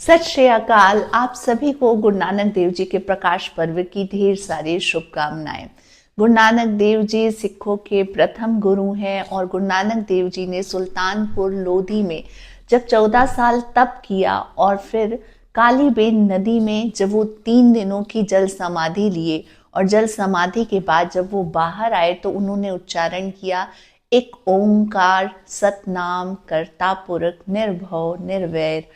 सत श्री अकाल। आप सभी को गुरु नानक देव जी के प्रकाश पर्व की ढेर सारी शुभकामनाएं। गुरु नानक देव जी सिखों के प्रथम गुरु हैं और गुरु नानक देव जी ने सुल्तानपुर लोधी में जब 14 साल तप किया और फिर कालीबेन नदी में जब वो 3 दिनों की जल समाधि लिए और जल समाधि के बाद जब वो बाहर आए तो उन्होंने उच्चारण किया, एक ओंकार सतनाम कर्ता पुरख निर्भव निर्वैर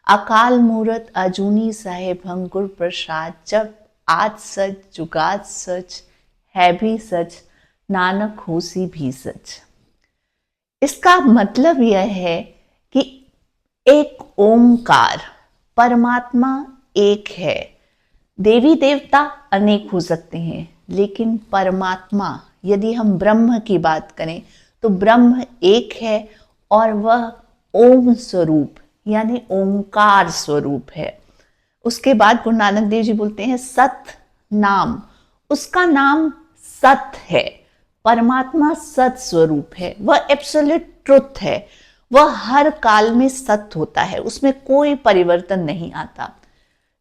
अकाल मूरत अजूनी साहेब हम गुर प्रसाद, जब आज सच जुगात सच है भी सच नानक होसी भी सच। इसका मतलब यह है कि एक ओंकार, परमात्मा एक है। देवी देवता अनेक हो सकते हैं, लेकिन परमात्मा, यदि हम ब्रह्म की बात करें तो ब्रह्म एक है और वह ओम स्वरूप यानी ओंकार स्वरूप है। उसके बाद गुरु नानक देव जी बोलते हैं सत नाम, उसका नाम सत है। परमात्मा सत स्वरूप है, वह एब्सोल्यूट ट्रुथ है, वह हर काल में सत्य होता है, उसमें कोई परिवर्तन नहीं आता।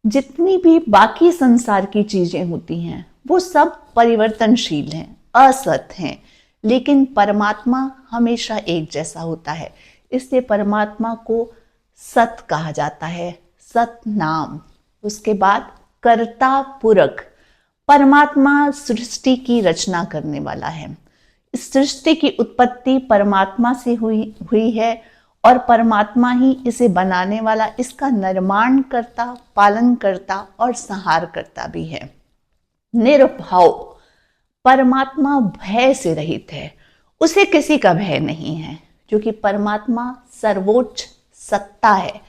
जितनी भी बाकी संसार की चीजें होती हैं वो सब परिवर्तनशील हैं, असत हैं, लेकिन परमात्मा हमेशा एक जैसा होता है। इसलिए परमात्मा को सत कहा जाता है, सत नाम। उसके बाद कर्ता पुरख, परमात्मा सृष्टि की रचना करने वाला है। इस सृष्टि की उत्पत्ति परमात्मा से हुई है और परमात्मा ही इसे बनाने वाला, इसका निर्माण करता, पालन करता और संहार करता भी है। निर्भव, परमात्मा भय से रहित है, उसे किसी का भय नहीं है, क्योंकि परमात्मा सर्वोच्च सत्ता है।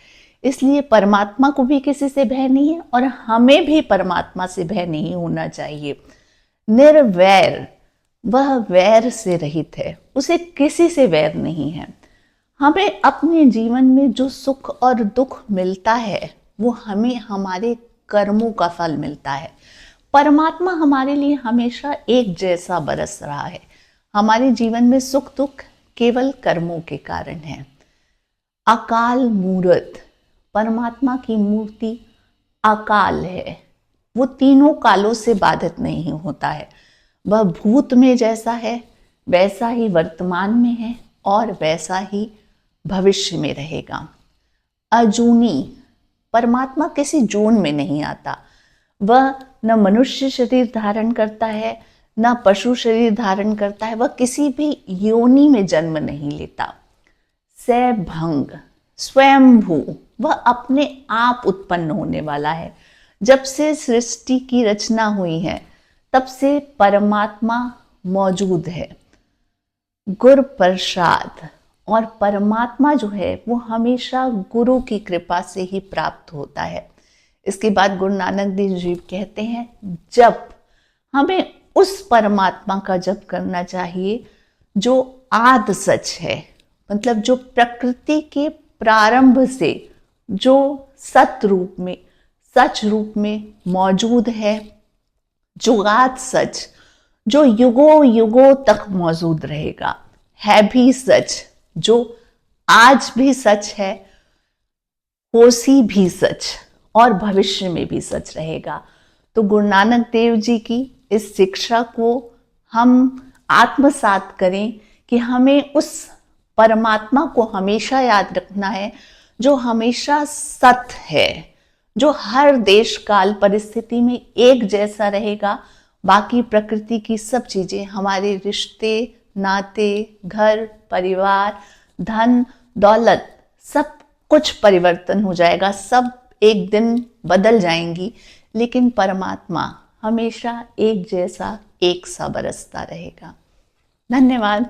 इसलिए परमात्मा को भी किसी से भय नहीं है और हमें भी परमात्मा से भय नहीं होना चाहिए। निर्वैर, वह वैर से रहित है, उसे किसी से वैर नहीं है। हमें अपने जीवन में जो सुख और दुख मिलता है वो हमें हमारे कर्मों का फल मिलता है। परमात्मा हमारे लिए हमेशा एक जैसा बरस रहा है। हमारे जीवन में सुख दुख केवल कर्मों के कारण है। अकाल मूरत, परमात्मा की मूर्ति अकाल है, वो तीनों कालों से बाधित नहीं होता है। वह भूत में जैसा है वैसा ही वर्तमान में है और वैसा ही भविष्य में रहेगा। अजूनी, परमात्मा किसी जोन में नहीं आता। वह न मनुष्य शरीर धारण करता है न पशु शरीर धारण करता है, वह किसी भी योनि में जन्म नहीं लेता। सैभंग, स्वयंभू, वह अपने आप उत्पन्न होने वाला है। जब से सृष्टि की रचना हुई है तब से परमात्मा मौजूद है। गुरु प्रसाद, और परमात्मा जो है वो हमेशा गुरु की कृपा से ही प्राप्त होता है। इसके बाद गुरु नानक देव जी कहते हैं जब, हमें उस परमात्मा का जप करना चाहिए जो आद सच है, मतलब जो प्रकृति के प्रारंभ से जो सत रूप में, सच रूप में मौजूद है, जुगात सच, जो युगों युगों तक मौजूद रहेगा, है भी सच, जो आज भी सच है, होसी भी सच और भविष्य में भी सच रहेगा। तो गुरु नानक देव जी की इस शिक्षा को हम आत्मसात करें कि हमें उस परमात्मा को हमेशा याद रखना है जो हमेशा सत्य है, जो हर देश काल परिस्थिति में एक जैसा रहेगा। बाकी प्रकृति की सब चीजें, हमारे रिश्ते नाते, घर परिवार, धन दौलत, सब कुछ परिवर्तन हो जाएगा, सब एक दिन बदल जाएंगी, लेकिन परमात्मा हमेशा एक जैसा, एक सा बरसता रहेगा। धन्यवाद।